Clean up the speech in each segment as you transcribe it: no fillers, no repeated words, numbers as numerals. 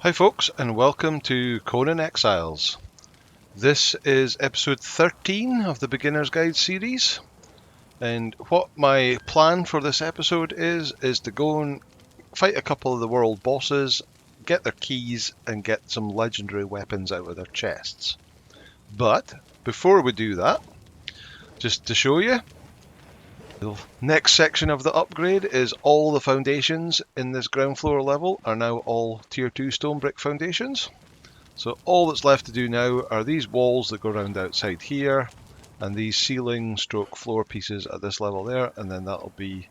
Hi folks, and welcome to Conan Exiles. This is episode 13 of the Beginner's Guide series, and what my plan for this episode is to go and fight a couple of the world bosses, get their keys, and get some legendary weapons out of their chests. But before we do that, just to show you, the next section of the upgrade is all the foundations in this ground floor level are now all tier 2 stone brick foundations. So all that's left to do now are these walls that go around outside here, and these ceiling stroke floor pieces at this level there, and then that'll be,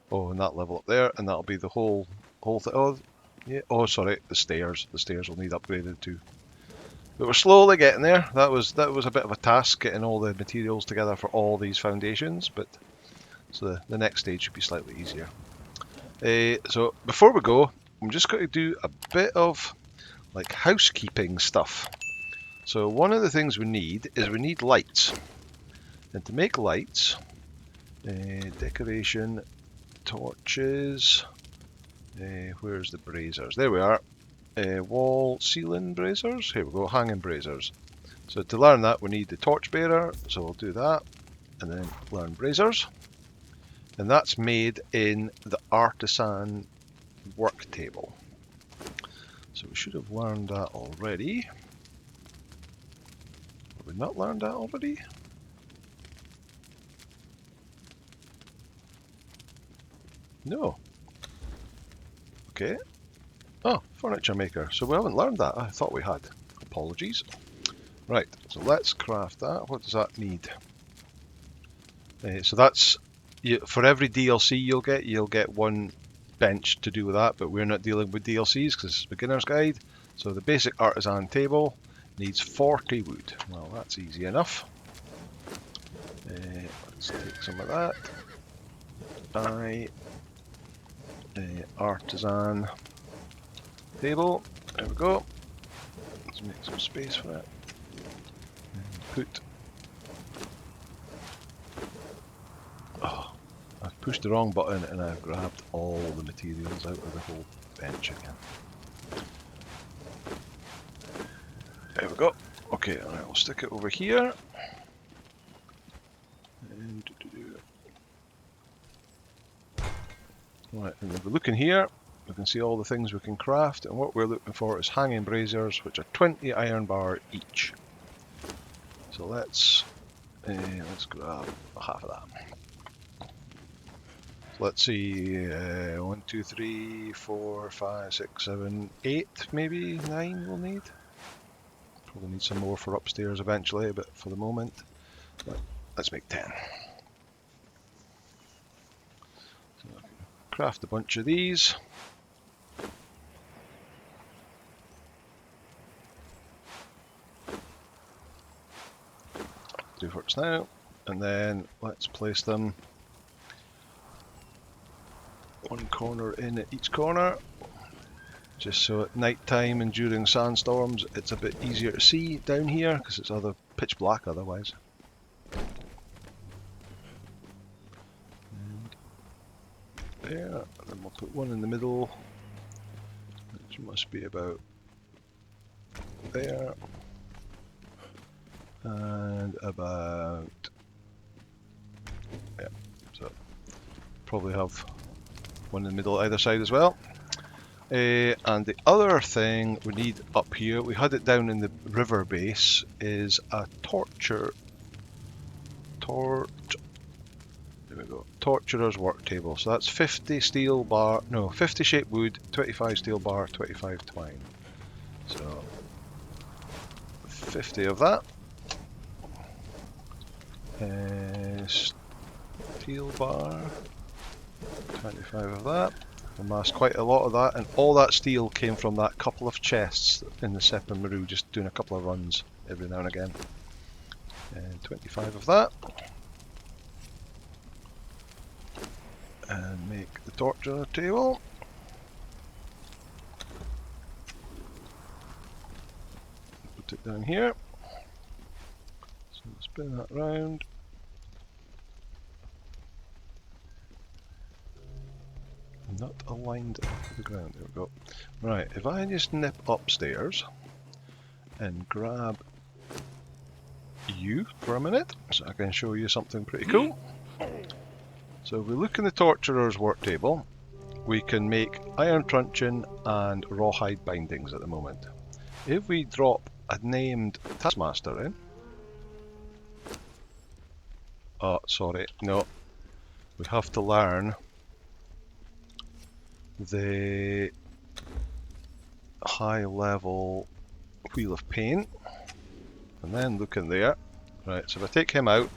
and that level up there, and that'll be the whole thing. Oh, yeah. Oh, sorry, the stairs. The stairs will need upgraded too. But we're slowly getting there. That was a bit of a task getting all the materials together for all these foundations, but so the next stage should be slightly easier. So before we go, I'm just going to do a bit of like housekeeping stuff. So one of the things we need is lights. And to make lights, decoration, torches, where's the braziers? There we are. Wall ceiling braziers. Here we go, hanging braziers. So to learn that we need the torch bearer, so we'll do that. And then learn braziers. And that's made in the artisan work table. So we should have learned that already. Have we not learned that already? No. Okay. Oh, furniture maker. So we haven't learned that. I thought we had. Apologies. Right, so let's craft that. What does that need? So that's, for every DLC you'll get one bench to do with that, but we're not dealing with DLCs because it's a beginner's guide. So the basic artisan table needs 40 wood. Well, that's easy enough. Let's take some of that. Artisan table. There we go. Let's make some space for it. And put. Oh, I've pushed the wrong button and I've grabbed all the materials out of the whole bench again. There we go. Okay, alright, I'll stick it over here. And right, and if we look in here, we can see all the things we can craft, and what we're looking for is hanging braziers, which are 20 iron bar each. So let's grab half of that. So let's see, 1, 2, 3, 4, 5, 6, 7, 8, maybe 9 we'll need. Probably need some more for upstairs eventually, but for the moment, let's make 10. So I can craft a bunch of these. Do for us now, and then let's place them one corner in at each corner, just so at night time and during sandstorms it's a bit easier to see down here because it's other pitch black otherwise. And there, and then we'll put one in the middle, which must be about there. And about, yeah, so probably have one in the middle either side as well. And the other thing we need up here, we had it down in the river base, is a torturer's work table. So that's 50 steel bar, no, 50 shaped wood, 25 steel bar, 25 twine. So 50 of that. Steel bar, 25 of that. Amassed quite a lot of that, and all that steel came from that couple of chests in the Seppin Maru, just doing a couple of runs every now and again. And 25 of that. And make the torture table. Put it down here. So spin that round. Not aligned to the ground. There we go. Right, if I just nip upstairs and grab you for a minute, so I can show you something pretty cool. So if we look in the Torturer's work table, we can make iron truncheon and rawhide bindings at the moment. If we drop a named taskmaster in... Oh, sorry, no. We have to learn the high level Wheel of Pain. And then look in there. Right, so if I take him out,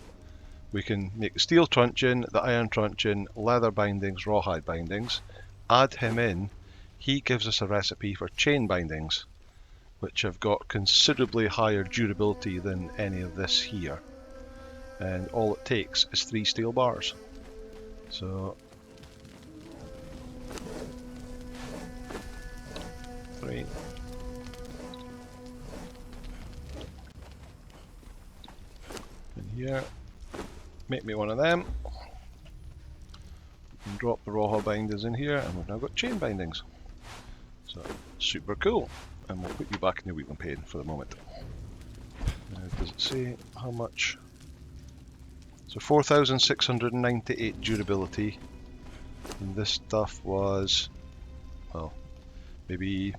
we can make the steel truncheon, the iron truncheon, leather bindings, rawhide bindings. Add him in, he gives us a recipe for chain bindings, which have got considerably higher durability than any of this here. And all it takes is 3 steel bars. So 3. And here, make me one of them. And drop the rawhide bindings in here, and we've now got chain bindings. So super cool. And we'll put you back in the wheel and pain for the moment. Does it say how much? So 4,698 durability, and this stuff was, well, maybe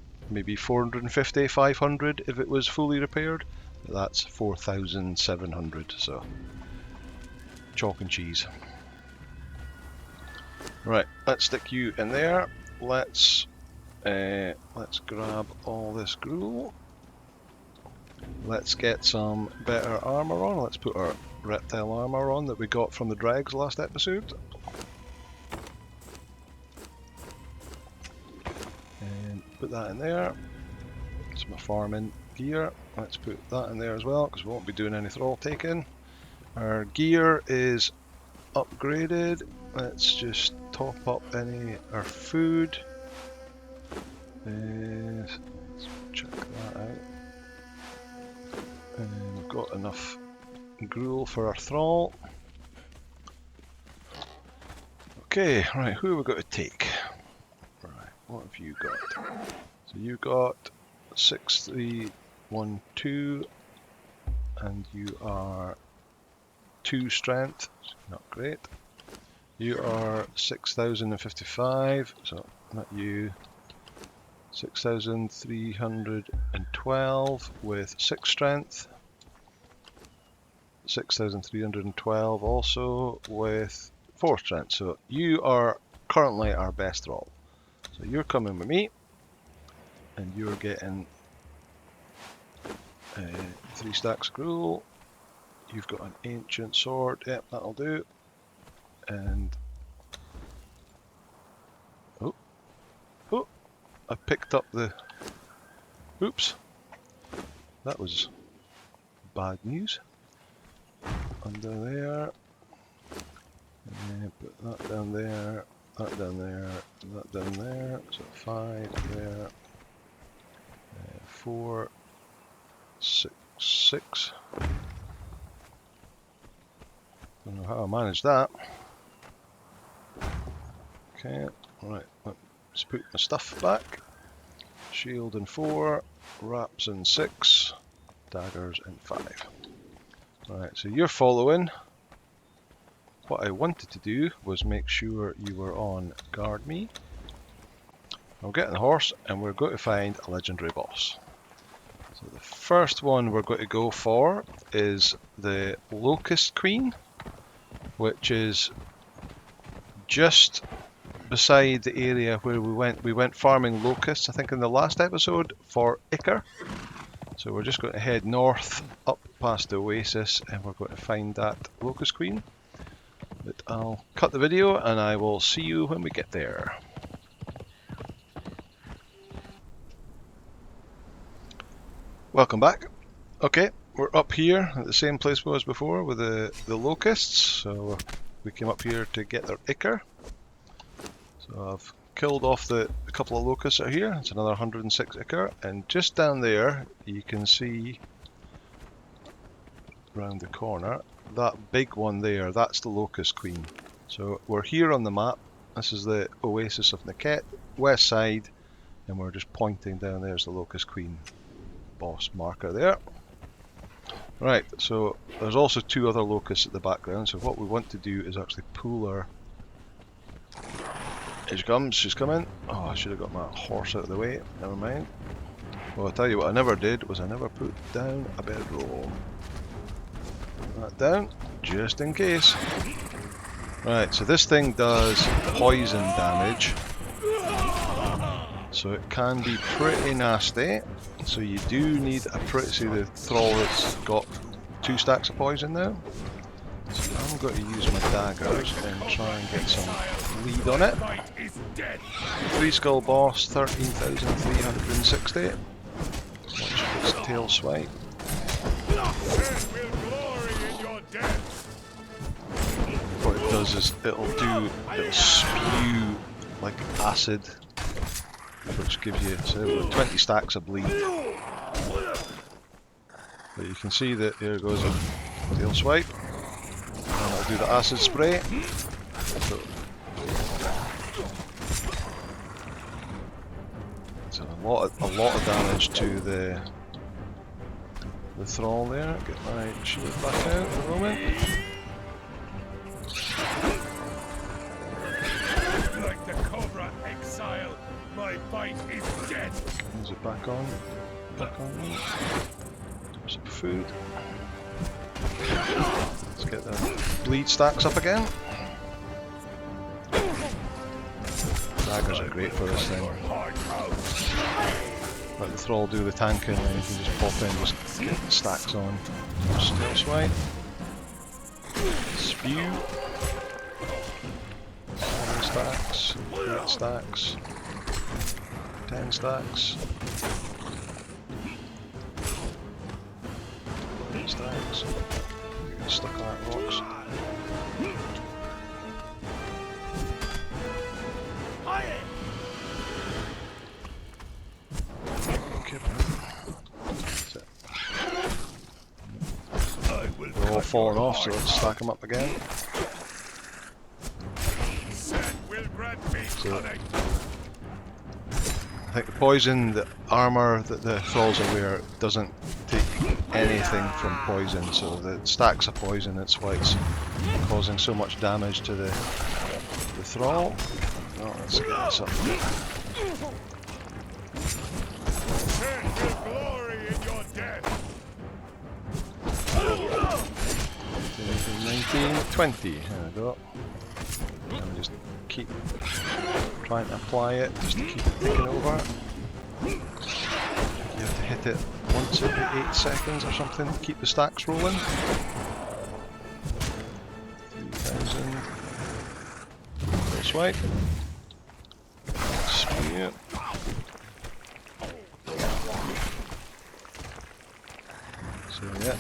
450, 500 if it was fully repaired. That's 4,700, so chalk and cheese. Right, let's stick you in there. Let's grab all this gruel. Let's get some better armor on. Let's put our reptile armor on that we got from the dregs last episode. And put that in there. It's my farming gear. Let's put that in there as well, because we won't be doing any thrall taking. Our gear is upgraded. Let's just top up our food. Let's check that out. And we've got enough gruel for our thrall. Okay, right, who have we got to take? Right, what have you got? So you got 6312, and you are 2 strength, not great. You are 6,055, so not you. 6,312 with 6 strength. 6,312 also with 4 strength. So you are currently our best thrall. So you're coming with me, and you're getting 3 stacks of gruel. You've got an ancient sword. Yep, that'll do. And oh, I picked up the. Oops, that was bad news. Under there, and put that down there, that down there, that down there. So 5 there, 4, 6, 6. Don't know how I managed that. Okay, right. Let's put my stuff back. Shield in 4, wraps in 6, daggers in 5. Right, so you're following. What I wanted to do was make sure you were on guard me. I'll get on the horse and we're going to find a legendary boss. So the first one we're going to go for is the Locust Queen, which is just beside the area where we went farming locusts, I think in the last episode, for Ichor. So we're just going to head north up past the oasis and we're going to find that Locust Queen. But I'll cut the video and I will see you when we get there. Welcome back. Okay, we're up here at the same place we was before with the locusts. So we came up here to get their Ichor. So I've killed off a couple of locusts out here. It's another 106 Ichor, and just down there you can see around the corner that big one there. That's the Locust Queen. So we're here on the map. This is the Oasis of Niket, west side, and we're just pointing down. There's the Locust Queen boss marker there. Right, so there's also two other locusts at the background, so what we want to do is actually pull her. Here she comes, she's coming. Oh, I should have got my horse out of the way, never mind. Well, I'll tell you what I never did was I never put down a bedroll. Put that down, just in case. Right, so this thing does poison damage, so it can be pretty nasty. So you do need a pretty, see the thrall that's got 2 stacks of poison now. So I'm going to use my daggers and try and get some lead on it. 3 skull boss, 13,360. Watch its tail swipe. What it does is it'll spew like acid, which gives you 20 stacks of bleed. But you can see that here goes a tail swipe, and I'll do the acid spray. So a lot of damage to the thrall there. Get my shield back out for a moment. Like the cobra exile, my bite is dead. Is it back on? Back on. Some food. Let's get the bleed stacks up again. Daggers are great for this thing. Let the thrall do the tanking, and you can just pop in, just get the stacks on. Still swipe. Spew. 7 stacks, 8 stacks, 10 stacks, 8 stacks. You get stuck on that rocks. They're all falling off, so let's stack them up again. So, I think the poison, the armour that the thralls are wearing doesn't take anything from poison, so the stacks of poison, that's why it's causing so much damage to the thrall. Oh, let's get this up. 19, 20, there we go. And just keep trying to apply it, just to keep it ticking over. You have to hit it once every 8 seconds or something to keep the stacks rolling. 3,000. Swipe. Spew. So yeah,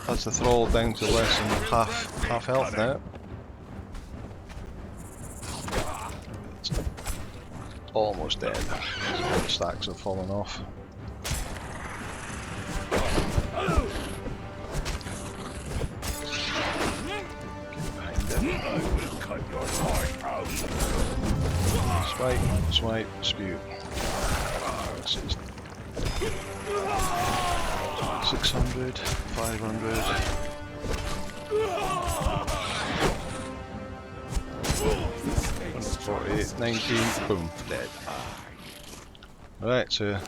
that's the thrall down to less than half health now. It's almost dead. So the stacks have fallen off. Swipe, swipe, spew. 600, 500. 148, 19, boom, dead. Right, so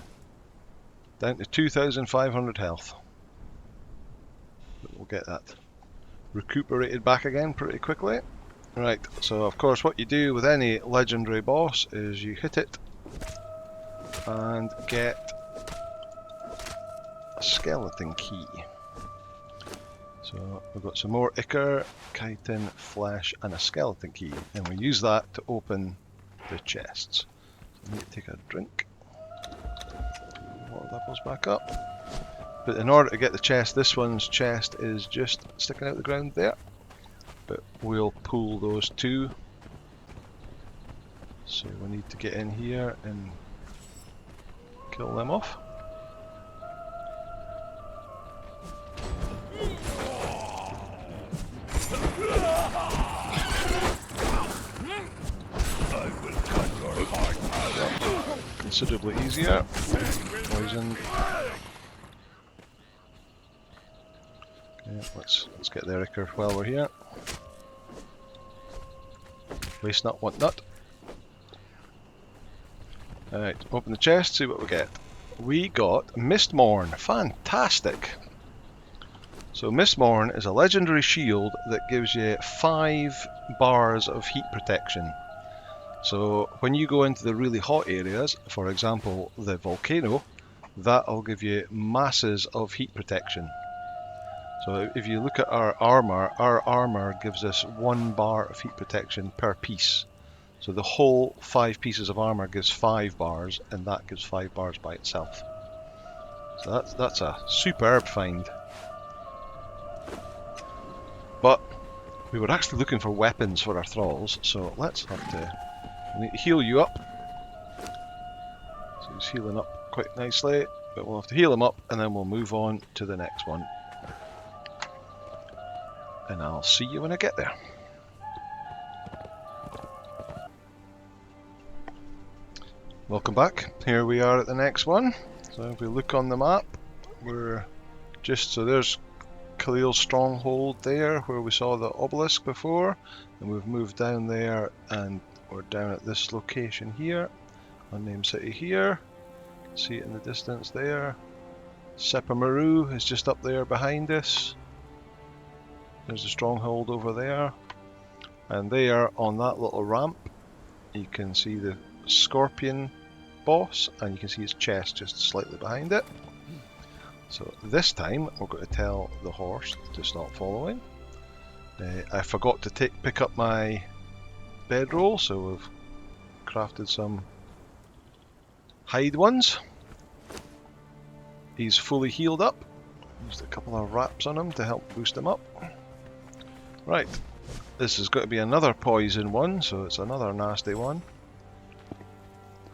down to 2,500 health. But we'll get that recuperated back again pretty quickly. Right, so of course what you do with any legendary boss is you hit it and get a skeleton key. So we've got some more ichor, chitin, flesh and a skeleton key, and we use that to open the chests. So I need to take a drink. Water levels back up. But in order to get the chest, this one's chest is just sticking out the ground there. But we'll pull those two. So we need to get in here and kill them off. considerably easier. Poisoned. Okay, let's get the Ericker while we're here. Waste not, want not. Alright, open the chest, see what we get. We got Mistmorn. Fantastic! So Mistmorn is a legendary shield that gives you 5 bars of heat protection. So when you go into the really hot areas, for example the volcano, that'll give you masses of heat protection. So if you look at our armor gives us 1 bar of heat protection per piece. So the whole 5 pieces of armor gives 5 bars, and that gives 5 bars by itself. So that's a superb find. But we were actually looking for weapons for our thralls, so let's have to heal you up. So he's healing up quite nicely, but we'll have to heal him up and then we'll move on to the next one. And I'll see you when I get there. Welcome back. Here we are at the next one. So if we look on the map, we're just, so there's Khalil's stronghold there where we saw the obelisk before, and we've moved down there and we're down at this location here, unnamed city here. See it in the distance there. Sepamaru is just up there behind us. There's a stronghold over there, and there on that little ramp you can see the scorpion boss, and you can see his chest just slightly behind it. So this time we're going to tell the horse to stop following. I forgot to pick up my bedroll, so we've crafted some hide ones. He's fully healed up. Used a couple of wraps on him to help boost him up. Right, this has got to be another poison one, so it's another nasty one.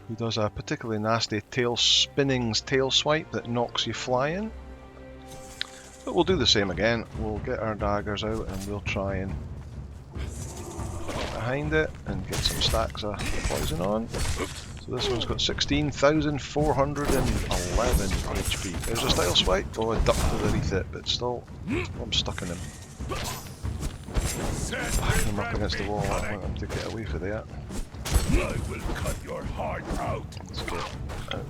Who does a particularly nasty tail swipe that knocks you flying. But we'll do the same again. We'll get our daggers out and we'll try and get behind it and get some stacks of poison on. So this one's got 16,411 HP. There's a style swipe. Oh, I ducked underneath it, but still, I'm stuck in him. Backing him up against the wall. I want him to get away from there. I will cut your heart out. Let's get out.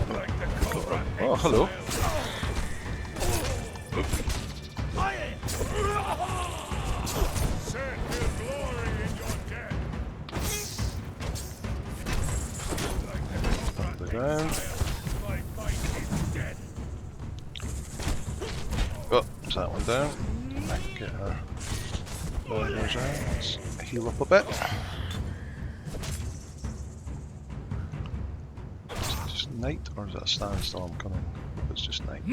Like the cobra. Oh, hello. Set your glory in your death. Like the cobra. Up the ground. My fight is dead. Oh, is that one down? I can get her. There goes out. Let's heal up a bit. Just night, or is it a standstorm coming? It's just night.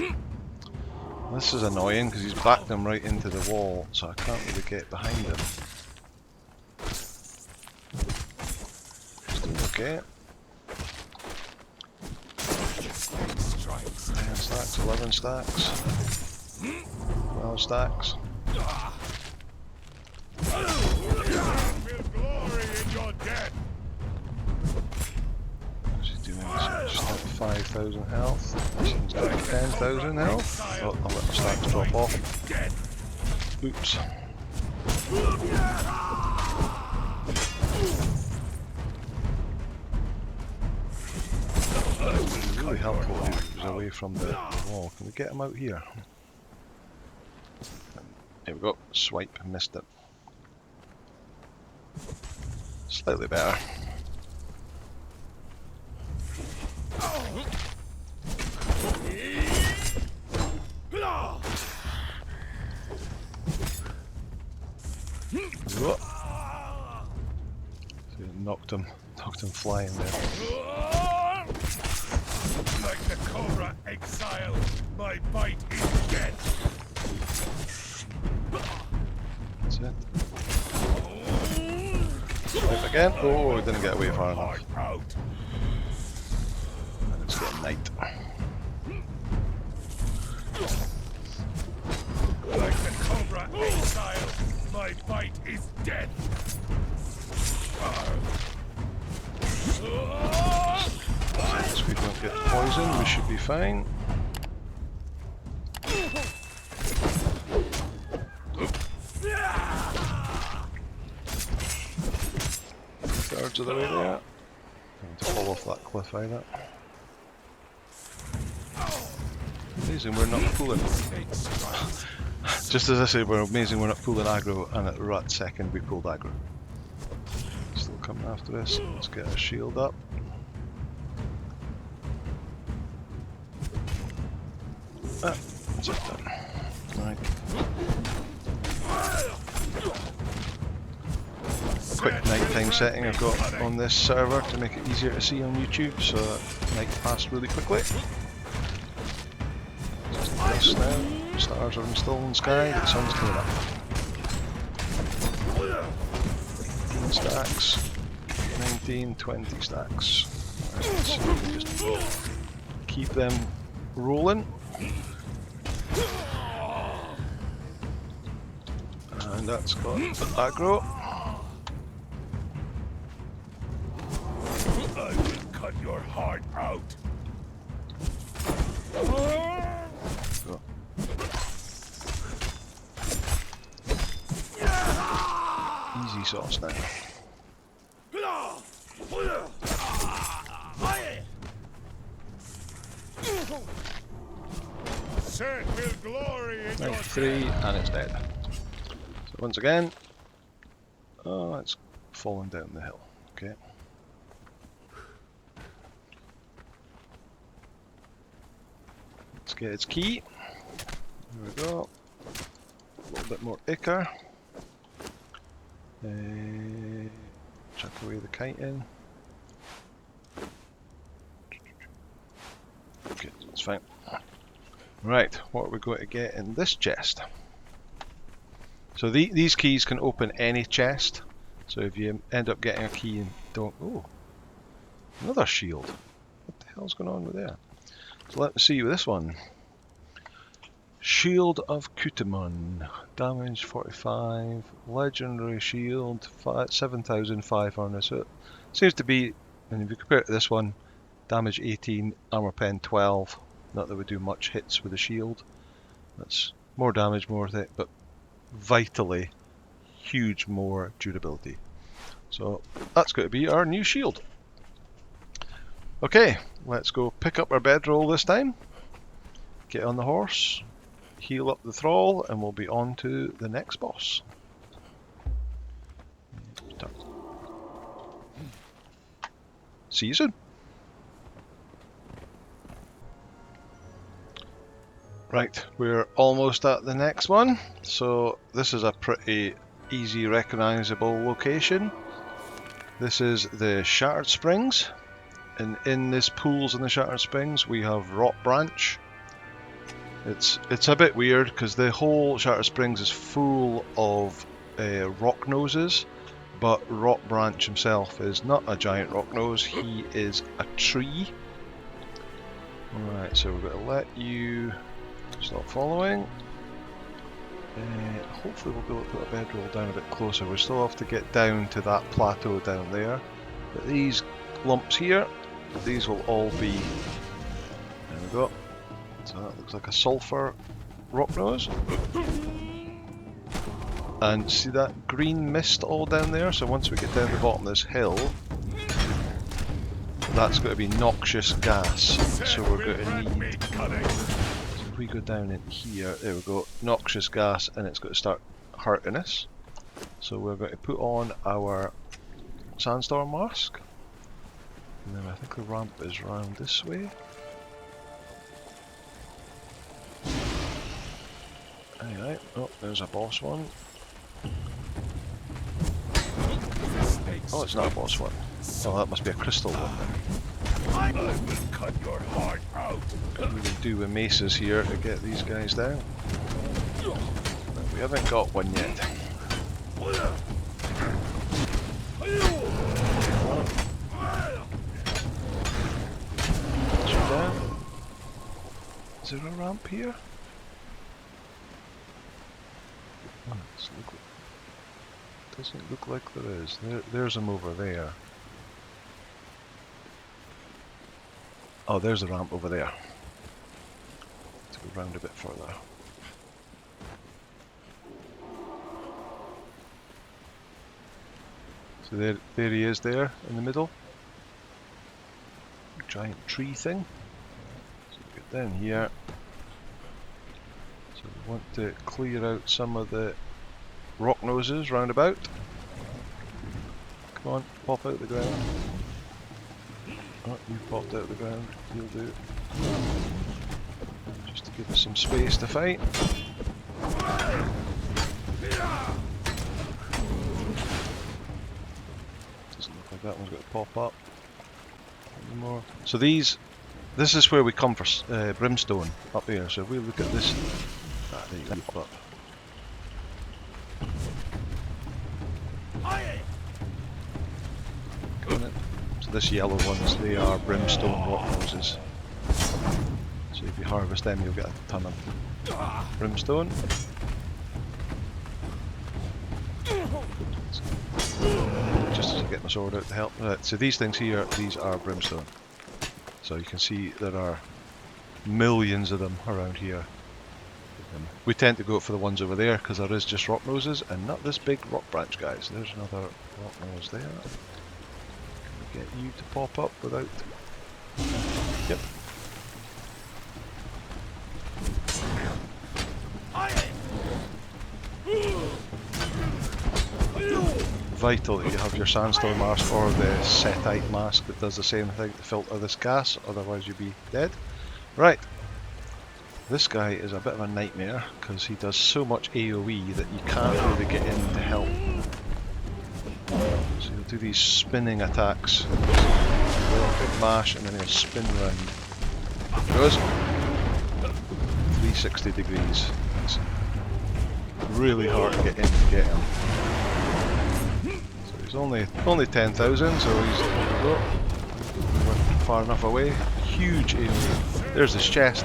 This is annoying because he's backed them right into the wall, so I can't really get behind him. Still okay. 10 stacks, 11 stacks, 12 stacks. Will glory in your death. What's he doing? So just like 5,000 health. This one's got 10,000 health. Oh, I'll let my stacks drop off. Oops. It's really helpful if he was away from the wall. Can we get him out here? Here we go. Swipe. Missed it. Slightly better. Whoa. So knocked him flying there. Like the cobra exile, my bite is dead. That's it. Swipe again. Oh, it didn't get away far enough. Out. And it's getting night. Like the cobra exile, my bite is dead. get poisoned, we should be fine. Thirds of the way there. I need to fall off that cliff either. Amazing, we're not pulling. Just as I said, we're amazing we're not pulling aggro, and at the right second we pulled aggro. Still coming after us. Let's get our shield up. That's it done. Right. Quick nighttime setting I've got on this server to make it easier to see on YouTube, so that night passed really quickly. Just now, stars are still in the sky, the sun's coming up. 18 stacks, 19, 20 stacks. Right, so we can just keep them rolling. And that's got aggro. I will cut your heart out. Go. Easy sauce now. Set will glory in your 93, and it's dead. So once again, oh, it's fallen down the hill. Okay. Let's get its key. There we go. A little bit more ichor. Chuck away the kite in. Okay, that's fine. Right, what are we going to get in this chest? So these keys can open any chest. So if you end up getting a key and don't... Oh, another shield. What the hell's going on with there? So let me see with this one. Shield of Kutamon. Damage 45. Legendary shield 7,500. So it seems to be, and if you compare it to this one, damage 18, armor pen 12. Not that we do much hits with the shield. That's more damage, more of it, but vitally huge more durability. So that's going to be our new shield. Okay, let's go pick up our bedroll this time. Get on the horse, heal up the thrall, and we'll be on to the next boss. See you soon. Right, we're almost at the next one. So this is a pretty easy recognizable location. This is the Shattered Springs, and in this pools in the Shattered Springs we have Rock Branch. It's a bit weird because the whole Shattered Springs is full of rock noses, but Rock Branch himself is not a giant rock nose, he is a tree. Alright, so we're going to let you stop following. Hopefully we'll be able to put a bedroll down a bit closer. We still have to get down to that plateau down there. But these lumps here, these will all be... There we go. So that looks like a sulfur rock nose. And see that green mist all down there? So once we get down to the bottom of this hill, that's going to be noxious gas. So we're going to need... If we go down in here, there we go, noxious gas, and it's going to start hurting us. So we're going to put on our sandstorm mask. And then I think the ramp is round this way. Alright, oh, there's a boss one. Oh, it's not a boss one. Oh, that must be a crystal one then. I will cut your heart out. What we can do with maces here to get these guys down. We haven't got one yet. Down. Is there a ramp here? Oh, doesn't look like there is. There's them over there. Oh, there's the ramp over there. Let's go round a bit further. So there he is there in the middle. Giant tree thing. So we get down here. So we want to clear out some of the rock noses round about. Come on, pop out the ground. Oh, you popped out the ground. You'll do. Just to give us some space to fight. Doesn't look like that one's going to pop up anymore. So this is where we come for brimstone up here. So if we look at this, there you go, pop up. So this yellow ones, they are brimstone rock noses. So if you harvest them, you'll get a ton of brimstone. Just as I get my sword out to help. Right, so these things here, these are brimstone. So you can see there are millions of them around here. We tend to go for the ones over there because there is just rock noses and not this big rock branch, guys. There's another rock nose there. Can we get you to pop up without... Yep. Vital that you have your sandstorm mask or the setite mask that does the same thing to filter this gas, otherwise you'd be dead. Right, this guy is a bit of a nightmare because he does so much AoE that you can't really get in to help. So he'll do these spinning attacks, big mash, and then he'll spin round. There goes 360 degrees. It's really hard to get in to get him. Only 10,000, so he's went far enough away. Huge AoE. There's his chest.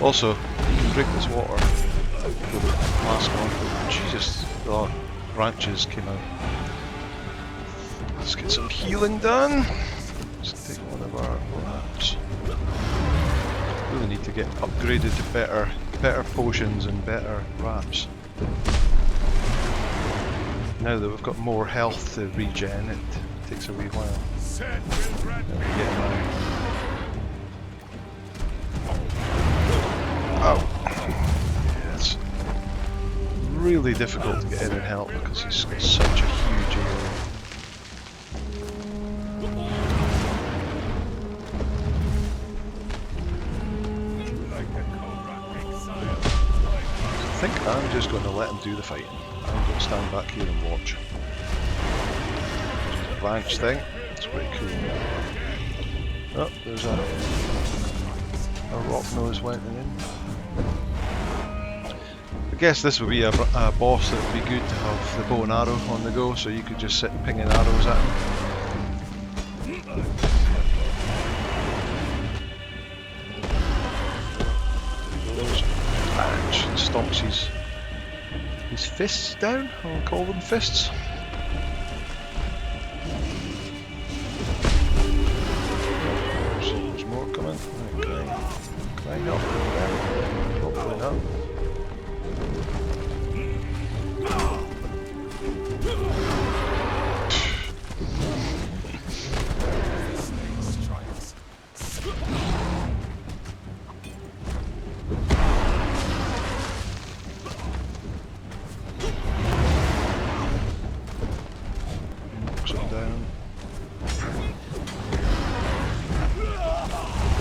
Also, you can drink this water with the mask on. Jesus, the branches came out. Let's get some healing done. Let's take one of our lamps. Really need to get upgraded to better potions and better wraps. Now that we've got more health to regen, it takes a wee while. There we get now. Oh! Yeah, it's really difficult to get in and help because he's got such a huge area. I think I'm just going to let him do the fighting. I'm going to stand back here and watch. There's a branch thing. It's pretty cool. Oh, there's a rock nose went in. I guess this would be a boss that would be good to have the bow and arrow on the go, so you could just sit pinging arrows at him. Stomps his fists down, I'll call them fists. There's more coming. Okay. Can I not go there? Hopefully not.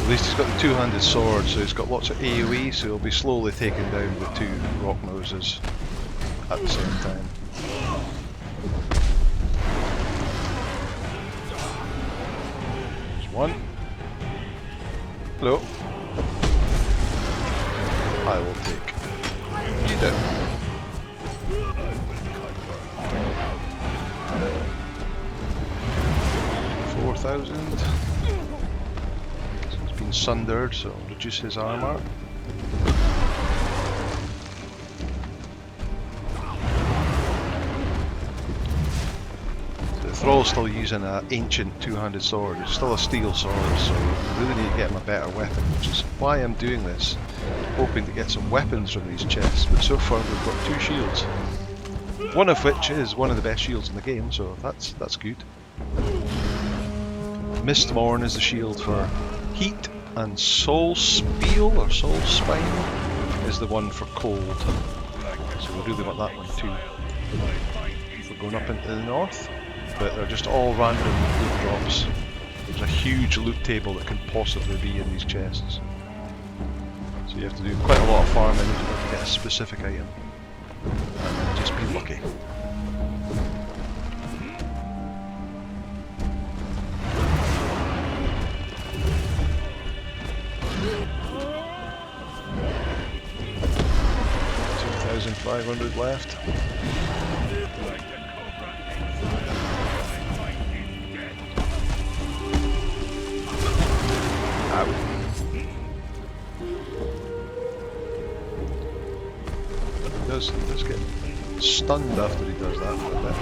At least he's got the two-handed sword, so he's got lots of AoE, so he'll be slowly taken down with two rock noses at the same time. There's one. Hello. I will take you down. 4,000. He's been sundered, so I'll reduce his armor. thrall's still using an ancient two-handed sword. It's still a steel sword, so I really need to get him a better weapon, which is why I'm doing this, hoping to get some weapons from these chests. But so far we've got 2 shields, one of which is one of the best shields in the game, so that's good. Mistmorn is the shield for heat, and Soul Spiel or Soul Spine is the one for cold. So we really want that one too. We're going up into the north, but they're just all random loot drops. There's a huge loot table that can possibly be in these chests. So you have to do quite a lot of farming in order to get a specific item. And just be lucky. $2,500 left. He does get stunned after he does that for a bit.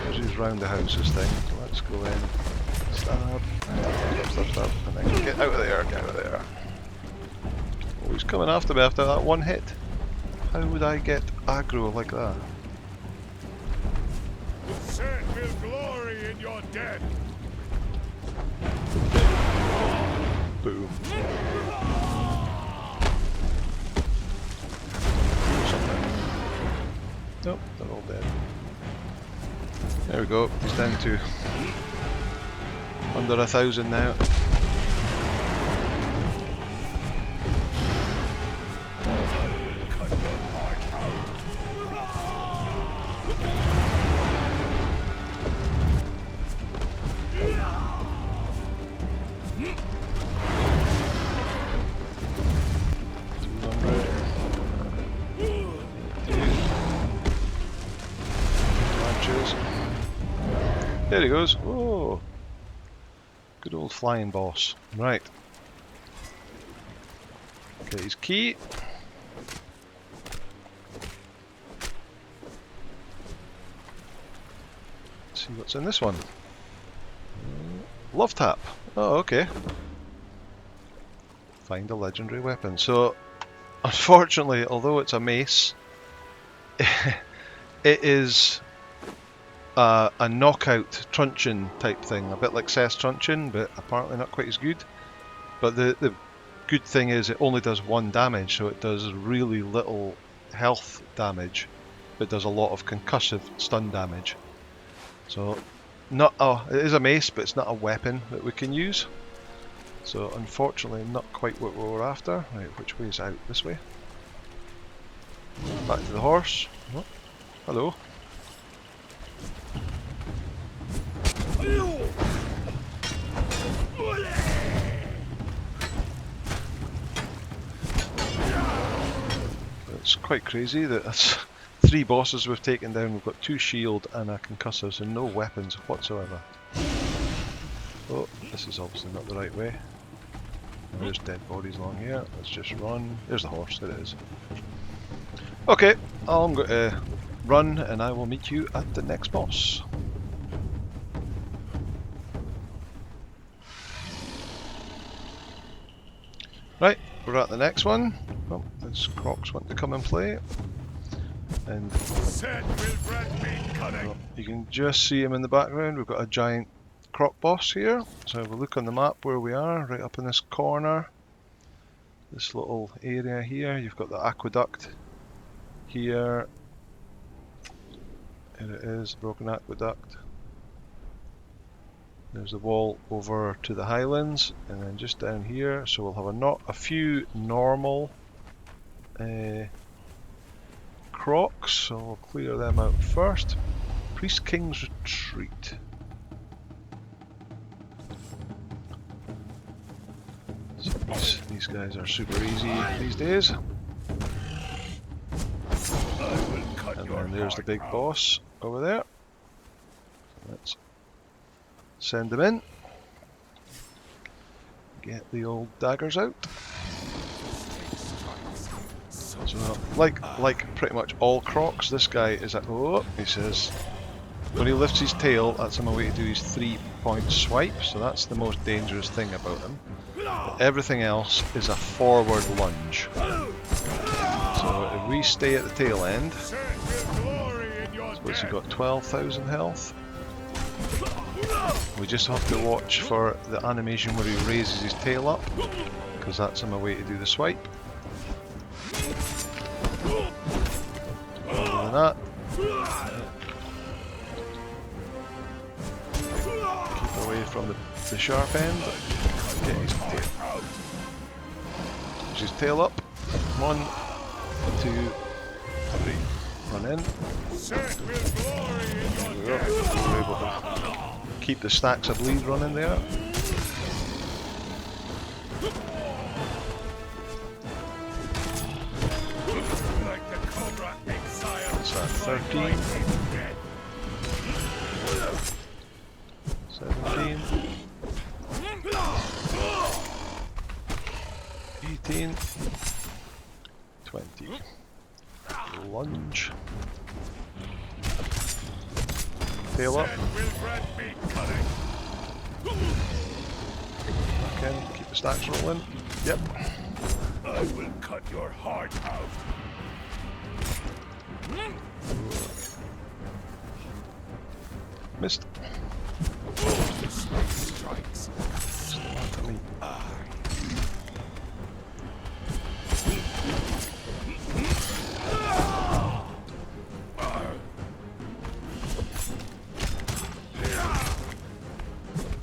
There's his round the houses thing. So let's go in, stab, and then get out of there, get out of there. Oh, he's coming after me after that one hit. How would I get aggro like that? Set will glory in your death. Boom. Nope, they're all dead. There we go, he's down to under 1,000 now. There he goes. Oh, good old flying boss. Right. Okay, his key. Let's see what's in this one. Love tap. Oh, okay. Find a legendary weapon. So, unfortunately, although it's a mace, it is a knockout truncheon type thing, a bit like Seth's truncheon, but apparently not quite as good. But the good thing is it only does 1 damage, so it does really little health damage, but does a lot of concussive stun damage. So it is a mace, but it's not a weapon that we can use. So unfortunately not quite what we were after. Right, which way is out? This way? Back to the horse. Oh, hello. It's quite crazy that that's 3 bosses we've taken down. We've got 2 shield and a concussor, so no weapons whatsoever. Oh, this is obviously not the right way. There's dead bodies along here. Let's just run. There's the horse, there it is. Okay, I'm going to run and I will meet you at the next boss. Right, we're at the next one. Oh, this Crocs want to come and play. And oh, you can just see him in the background. We've got a giant Croc boss here. So have a look on the map where we are, right up in this corner. This little area here. You've got the aqueduct here. Here it is, broken aqueduct. There's the wall over to the highlands, and then just down here, so we'll have a few normal Crocs, so we'll clear them out first. Priest King's Retreat. So these guys are super easy these days. And then there's the big boss over there. Let's send them in. Get the old daggers out. So, like pretty much all Crocs, this guy is at. Oh, he says When he lifts his tail, that's him a way to do his 3-point swipe, so that's the most dangerous thing about him. But everything else is a forward lunge. So if we stay at the tail end, what's he got, 12,000 health? We just have to watch for the animation where he raises his tail up, because that's him a way to do the swipe. Other than that, keep away from the sharp end. Get his tail. Push his tail up. 1, 2, 3. Run in. There we go. We're able to keep the stacks of bleed running there. What's that? 13. 17. 18. 20. Lunge. Tail up. Back in. Keep the stacks rolling. Yep. I will cut your heart out. Missed. The snake strikes.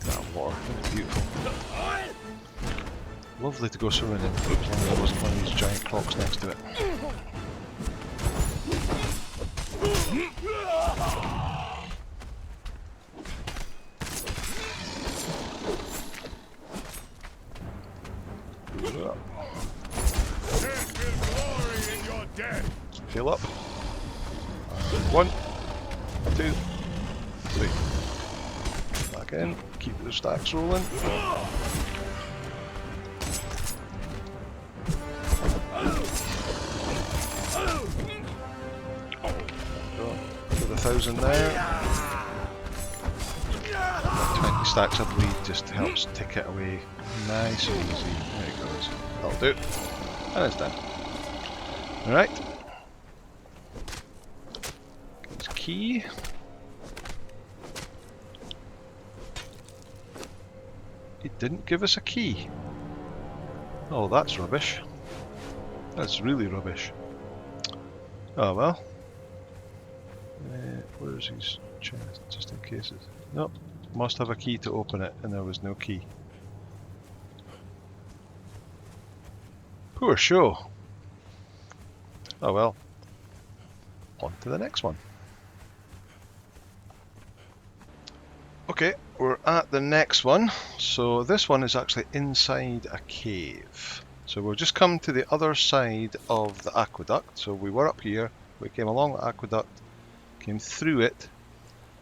That water, that's beautiful. Lovely to go swimming in, as long as there wasn't one of these giant crocs next to it. Tail up. 1, 2, 3. Back in. Keep the stacks rolling. With 1,000 there. 20 stacks of bleed just helps tick it away nice and easy. There it goes. That'll do. And it's done. Alright. Key. He didn't give us a key. Oh, that's rubbish. That's really rubbish. Oh well. Where's his chest? Just in case it's... Nope. Must have a key to open it, and there was no key. Poor show. Oh well. On to the next one. Okay, we're at the next one. So this one is actually inside a cave. So we'll just come to the other side of the aqueduct. So we were up here, we came along the aqueduct, came through it,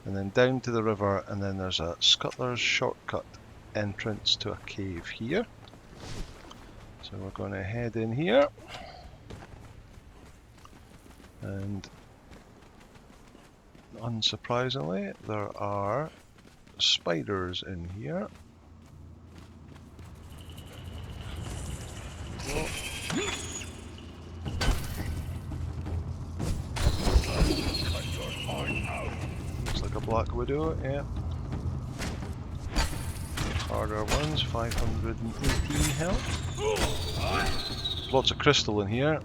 and then down to the river, and then there's a scuttler's shortcut entrance to a cave here. So we're going to head in here. And unsurprisingly, there are spiders in here. Looks like a black widow, yeah. Harder ones, 518 health. Lots of crystal in here.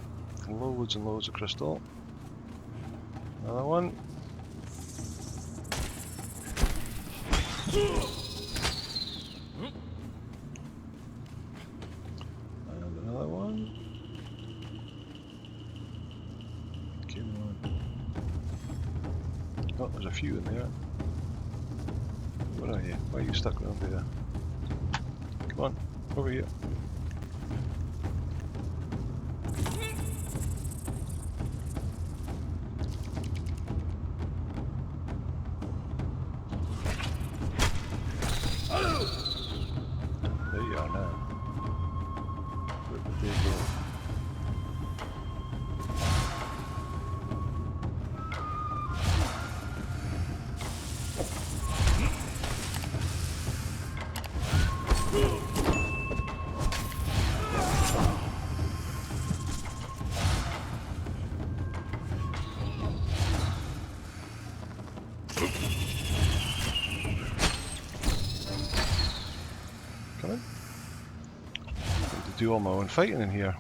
Loads and loads of crystal. Another one. And another one. Come on. Oh, there's a few in there. Where are you? Why are you stuck around there? Come on, over here. There you are now. Where did they go? Come in. I need to do all my own fighting in here.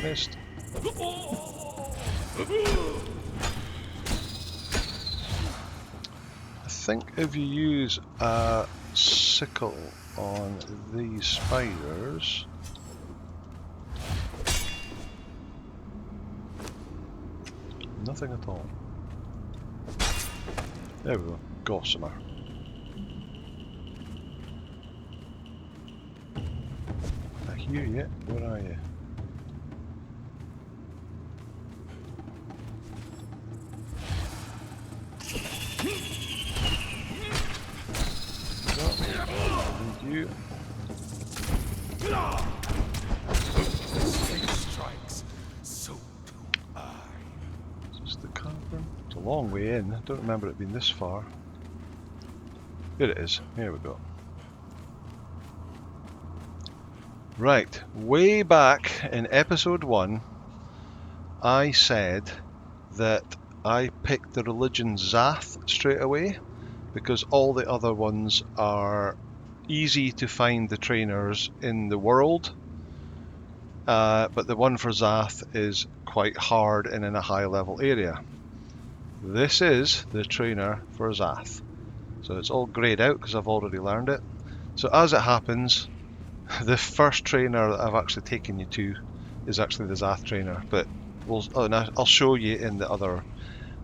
Missed. I think if you use a sickle on these spiders, nothing at all. There we go, gossamer. I hear you. Where are you? You. Strikes, so do I. Is this the cavern? It's a long way in. I don't remember it being this far. Here it is. Here we go. Right. Way back in episode 1, I said that I picked the religion Zath straight away because all the other ones are easy to find the trainers in the world, but the one for Zath is quite hard and in a high level area. This is the trainer for Zath. So it's all greyed out because I've already learned it. So as it happens, the first trainer that I've actually taken you to is actually the Zath trainer, but I'll show you in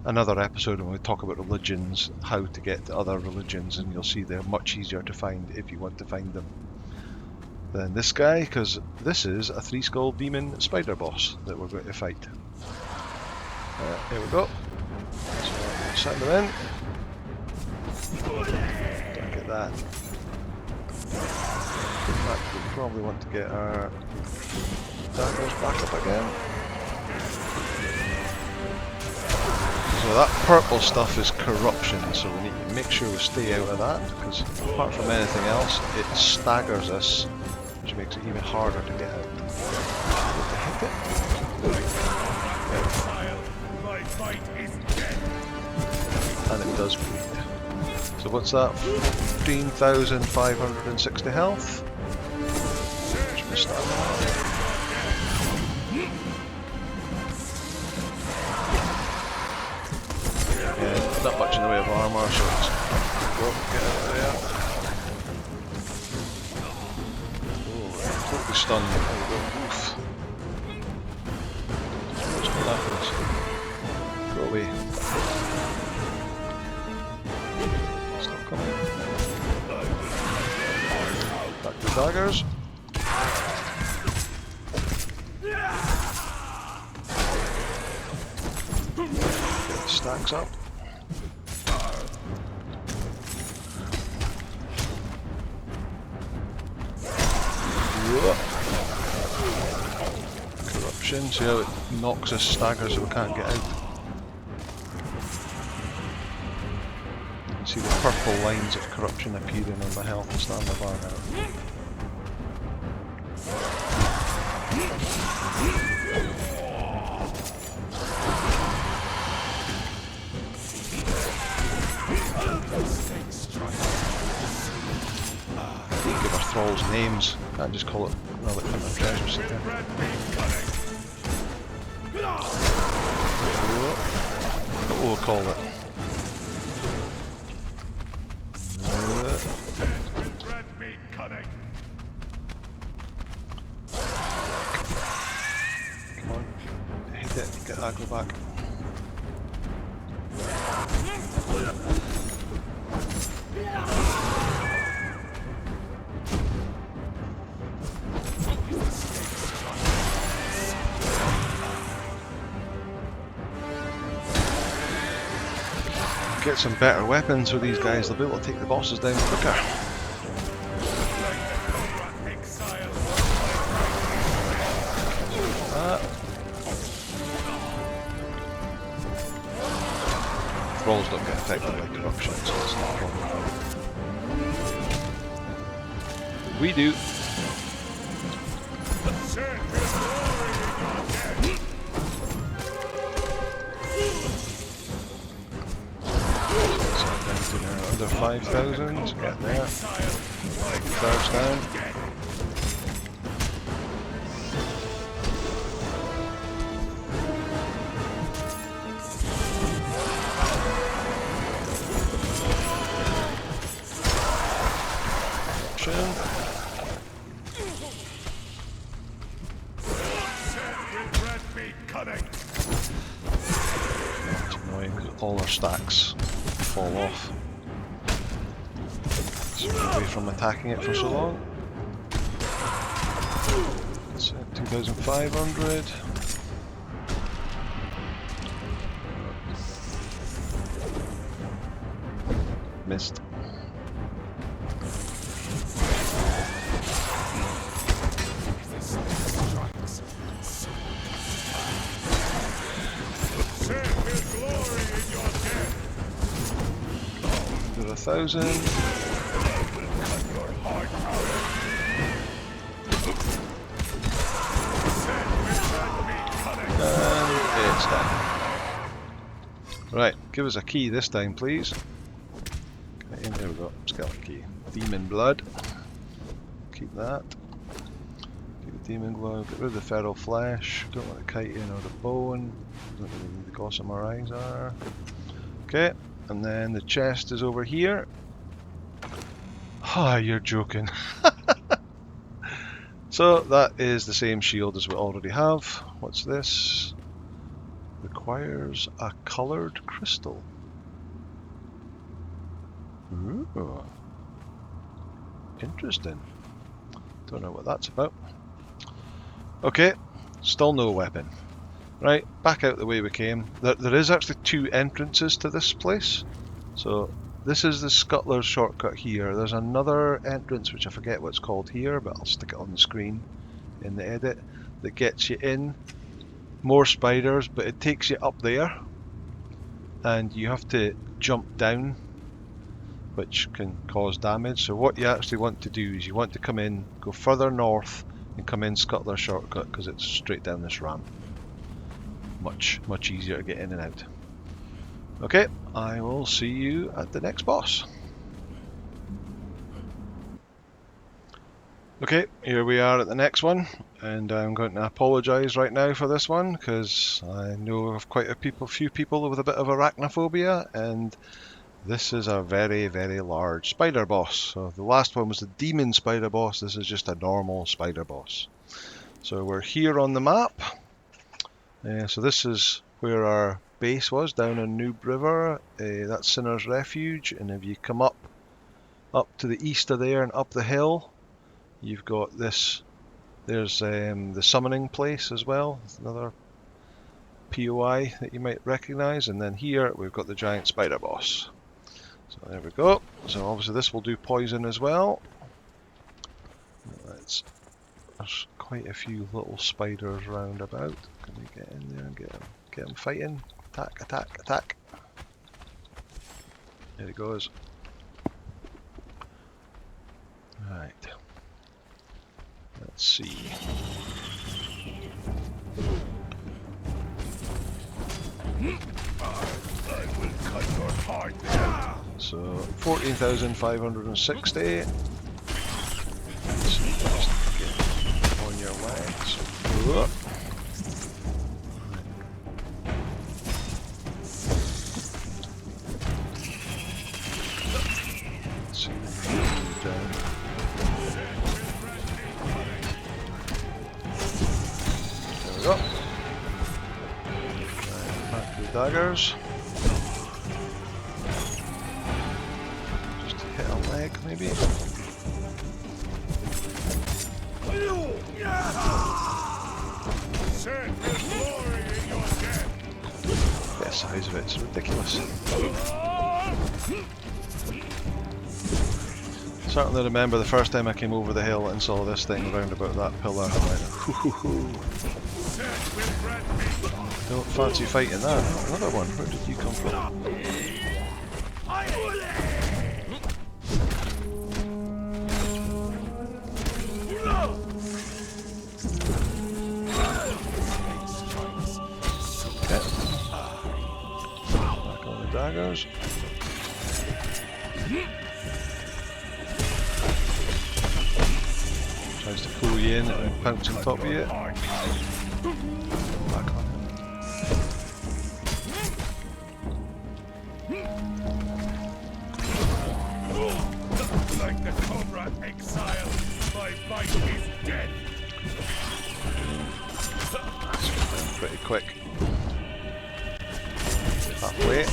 another episode when we talk about religions, how to get to other religions, and you'll see they're much easier to find if you want to find them than this guy, because this is a 3-skull demon spider boss that we're going to fight. Here we go. So send them in. Don't get that. In fact, we probably want to get our daggers back up again. So that purple stuff is corruption, so we need to make sure we stay out of that, because apart from anything else, it staggers us, which makes it even harder to get out. And it does bleed. So what's that? 15,560 health. Should we start that? Not much in the way of armor, so let's go get out of there. Oh, totally stunned. There we go. Oof. What's going to happen? Go away. Stop coming. Back to daggers. Get the stacks up. Corruption, see how it knocks us staggers so we can't get out. You can see the purple lines of corruption appearing on my health and stamina bar now. Give our thralls names, can't just call it another kind of treasure seeker. What will we call it? Come on, hit it, get that, go back. Get some better weapons with these guys, they'll be able to take the bosses down quicker. Thralls don't get affected by corruption, so it's not a problem. We do. 5,000. Get there. Guards down. It's annoying because all our stacks fall off. So away from attacking it for so long. It's 2,500. Missed. Under 1,000. And it's done. Right, give us a key this time, please. Okay, there we go. Skeleton key. Demon blood. Keep that. Keep the demon glow. Get rid of the feral flesh. Don't want the chitin or the bone. Don't really need the gossamer eyes are. Okay, and then the chest is over here. Ah, you're joking. So that is the same shield as we already have. What's this? Requires a coloured crystal. Ooh. Interesting. Don't know what that's about. Okay, still no weapon. Right, back out the way we came. There is actually two entrances to this place. So this is the Scuttler's shortcut here. There's another entrance which I forget what it's called here, but I'll stick it on the screen in the edit, that gets you in. More spiders, but it takes you up there and you have to jump down, which can cause damage. So what you actually want to do is you want to come in, go further north and come in Scuttler's shortcut because it's straight down this ramp. Much easier to get in and out. Okay, I will see you at the next boss. Okay, here we are at the next one, and I'm going to apologise right now for this one because I know of quite a few people with a bit of arachnophobia, and this is a very, very large spider boss. So the last one was the demon spider boss, this is just a normal spider boss. So we're here on the map. So this is where our base was, down in Noob River. That's Sinner's Refuge, and if you come up to the east of there and up the hill, you've got this. There's the summoning place as well, another POI that you might recognise, and then here we've got the giant spider boss. So there we go. So obviously this will do poison as well. There's quite a few little spiders round about. Can we get in there and get them fighting? Attack, attack, attack. There he goes. Right. Let's see. I will cut your heart. So 14,560. Just get on your legs. Whoa. Let's see if we can move down. There we go. Back to the daggers. Just hit a leg, maybe. The size of it's ridiculous. Certainly remember the first time I came over the hill and saw this thing round about that pillar. I went, hoo hoo hoo. Don't fancy fighting that. Another one. Where did you come from? Okay. Back on the daggers. Tries to pull you in and pounce on top of you. Back on. Like the cobra exile, my bite is dead. Pretty quick. Halfway.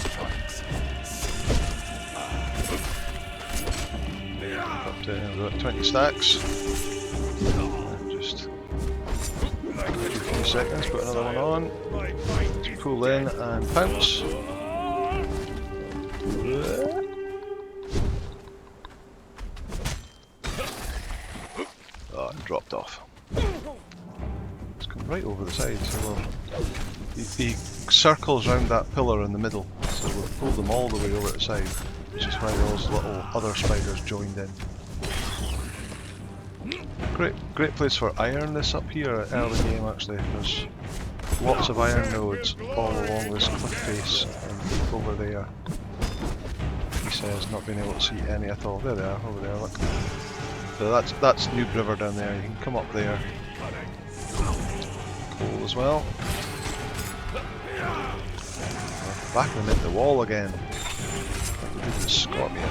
Up to about 20 stacks. And just wait a few seconds, put another one on. Just pull in and pounce. Oh, it dropped off. It's come right over the side, so he circles round that pillar in the middle, so we'll pull them all the way over the side, which is why those little other spiders joined in. Great place for iron this up here at early game actually. There's lots of iron nodes all along this cliff face and over there. He says not being able to see any at all. There they are, over there, look. So that's Noob River down there, you can come up there. Coal as well. Back them into the wall again. Like we did the scorpion.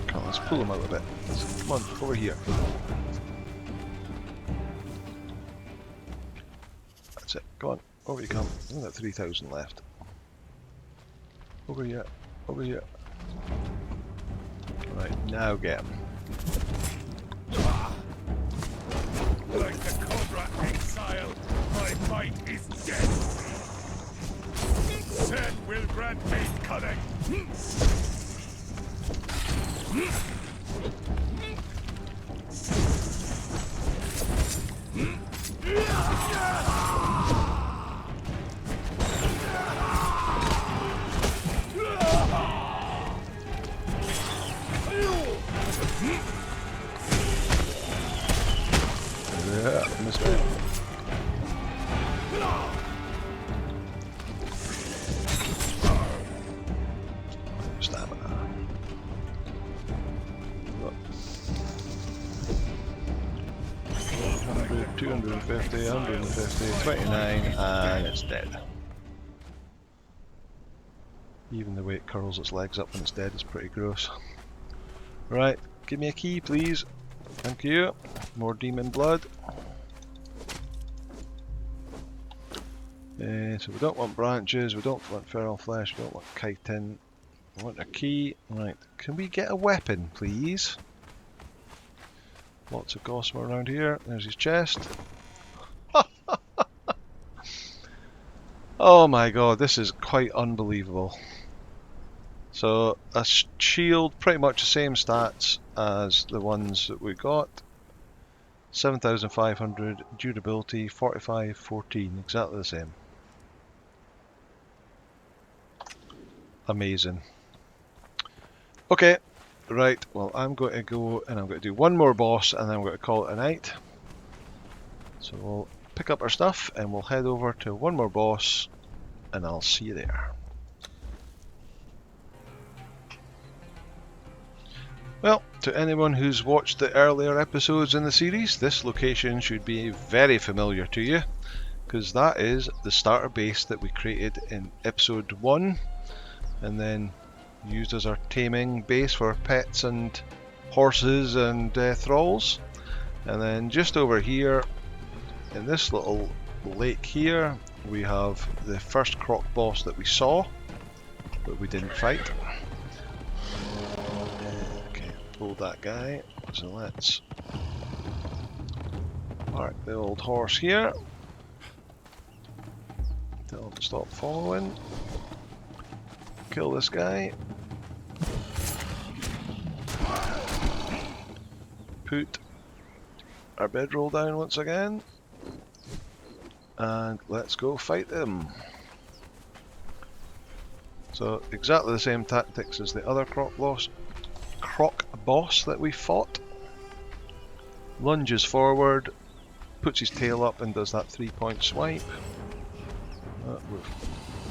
Come on, let's pull them out a bit. Come on, over here. That's it, go on, over you come. We've got 3,000 left. Over here, over here. Right, now get him. Like the cobra exile, my bite is dead. Sen will grant me cunning. Yeah, missed it. Stamina. Look. 100, 250, 150, 29, and it's dead. Even the way it curls its legs up when it's dead is pretty gross. Right, give me a key please. Thank you. More demon blood. So we don't want branches, we don't want feral flesh, we don't want chitin. We want a key. Right, can we get a weapon please? Lots of gossamer around here. There's his chest. Oh my god, this is quite unbelievable. So a shield, pretty much the same stats as the ones that we got. 7,500 durability, 45, 14, exactly the same. Amazing. Okay, right, well I'm going to go and I'm going to do one more boss and then I'm going to call it a night. So we'll pick up our stuff and we'll head over to one more boss and I'll see you there. Well, to anyone who's watched the earlier episodes in the series, this location should be very familiar to you, because that is the starter base that we created in episode 1 and then used as our taming base for pets and horses and thralls. And then just over here in this little lake here we have the first croc boss that we saw but we didn't fight. Pulled that guy, so let's park the old horse here. Tell him to stop following. Kill this guy. Put our bedroll down once again. And let's go fight them. So exactly the same tactics as the other croc boss that we fought. Lunges forward, puts his tail up and does that 3-point swipe. We've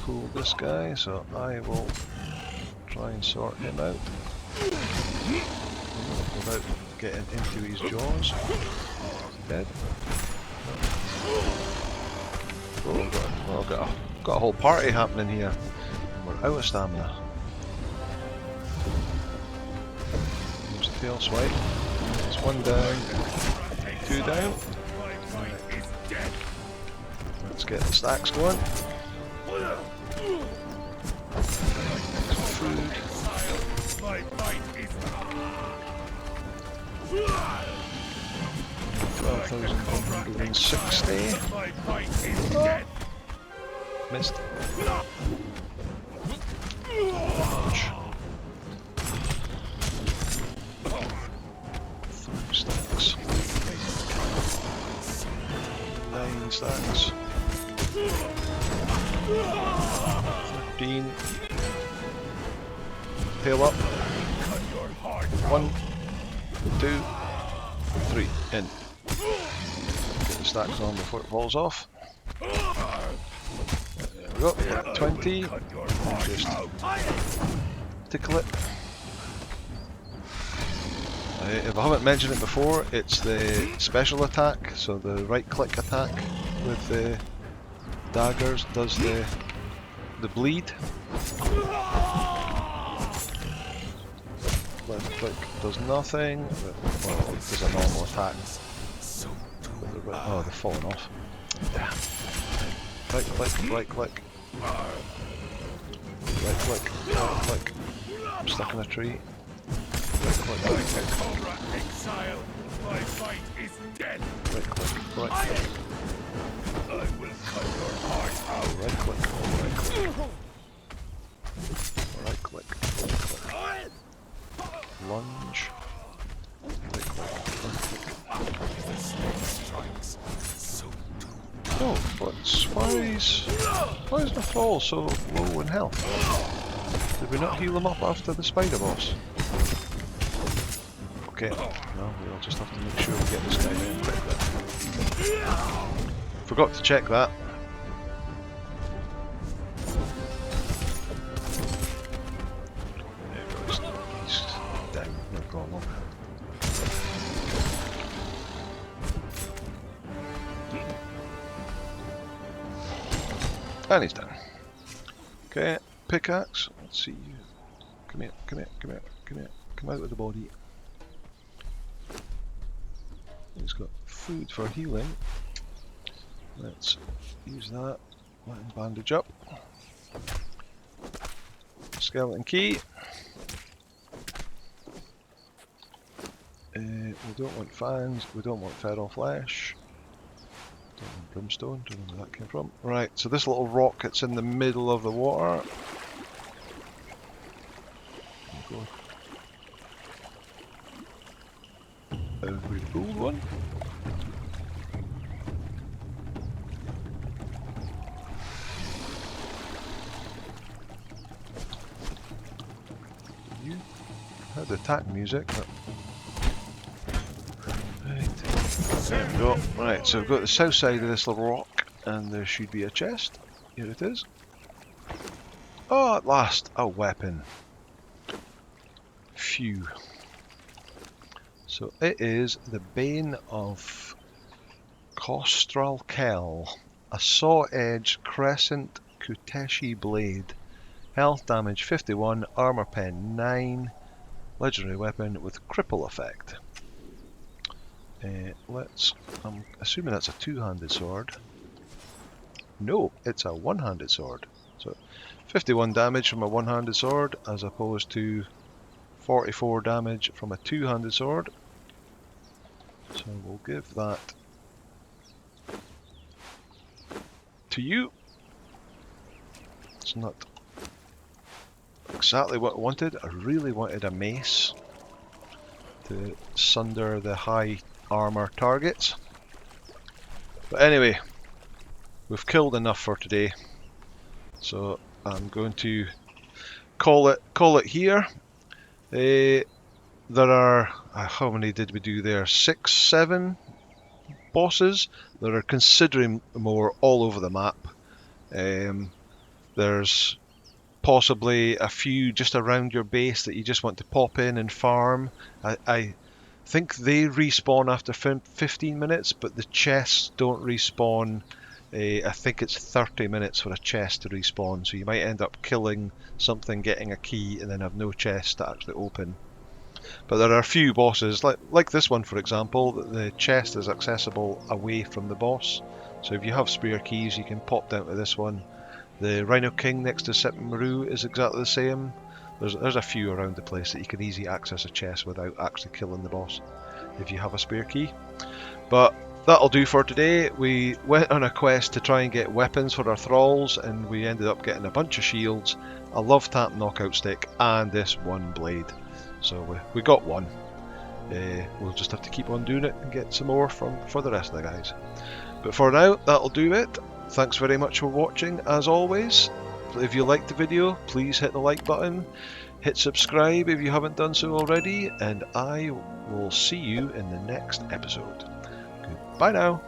fool this guy, so I will try and sort him out without getting into his jaws. Dead. Oh, got a whole party happening here. We're out of stamina. There's the tail swipe. There's one down, two down. Let's get the stacks going. Food. 12,160. Oh. Missed. Ouch. 3 stacks. 9 stacks. 13. Tail up. 1, 2, 3. In. Get the stacks on before it falls off. There we go. 20. Just tickle it. If I haven't mentioned it before, it's the special attack, so the right click attack with the daggers does the bleed. Left click does nothing, but, well, it does a normal attack. Oh, they're falling off. Damn. Right click, right click. Right click, right click. I'm stuck in a tree. Right click, right click. Exile, my fight is dead. Right click, right click. I will cut your heart out. Right click, right click. Right click, right click. Lunge. Right click, right click. The snake strikes, so do. Oh, why is the thrall so low in health? Did we not heal him up after the spider boss? Okay, no, we'll just have to make sure we get this guy down quickly. Forgot to check that. There we go, he's down, no problem. And he's done. Okay, pickaxe. Let's see you. Come here, come here, come here, come here. Come out with the body. He's got food for healing. Let's use that. Let him bandage up. Skeleton key. We don't want fans. We don't want feral flesh. Don't want brimstone. Don't know where that came from. Right, so this little rock that's in the middle of the water. Go. Every gold one. You had attack music, but right. There we go. Right, so we've got the south side of this little rock, and there should be a chest. Here it is. Oh, at last, a weapon. Phew. So it is the Bane of Costral Kell, a saw-edge crescent Kuteshi blade. Health damage 51, armor pen 9, legendary weapon with cripple effect. I'm assuming that's a two-handed sword. No, it's a one-handed sword. So 51 damage from a one-handed sword as opposed to 44 damage from a two-handed sword. So we'll give that to you. It's not exactly what I wanted. I really wanted a mace to sunder the high armor targets. But anyway, we've killed enough for today. So I'm going to call it here. There are, how many did we do there? 6, 7 bosses. There are considerably more all over the map. There's possibly a few just around your base that you just want to pop in and farm. I think they respawn after 15 minutes, but the chests don't respawn. I think it's 30 minutes for a chest to respawn, so you might end up killing something, getting a key, and then have no chest to actually open. But there are a few bosses, like this one for example, that the chest is accessible away from the boss. So if you have spare keys, you can pop down to this one. The Rhino King next to Sepmaru is exactly the same. There's a few around the place that you can easily access a chest without actually killing the boss if you have a spare key. But that'll do for today. We went on a quest to try and get weapons for our thralls, and we ended up getting a bunch of shields, a love tap knockout stick, and this one blade. So we got one. We'll just have to keep on doing it and get some more for the rest of the guys. But for now, that'll do it. Thanks very much for watching, as always. If you liked the video, please hit the like button, hit subscribe if you haven't done so already, and I will see you in the next episode. Goodbye now.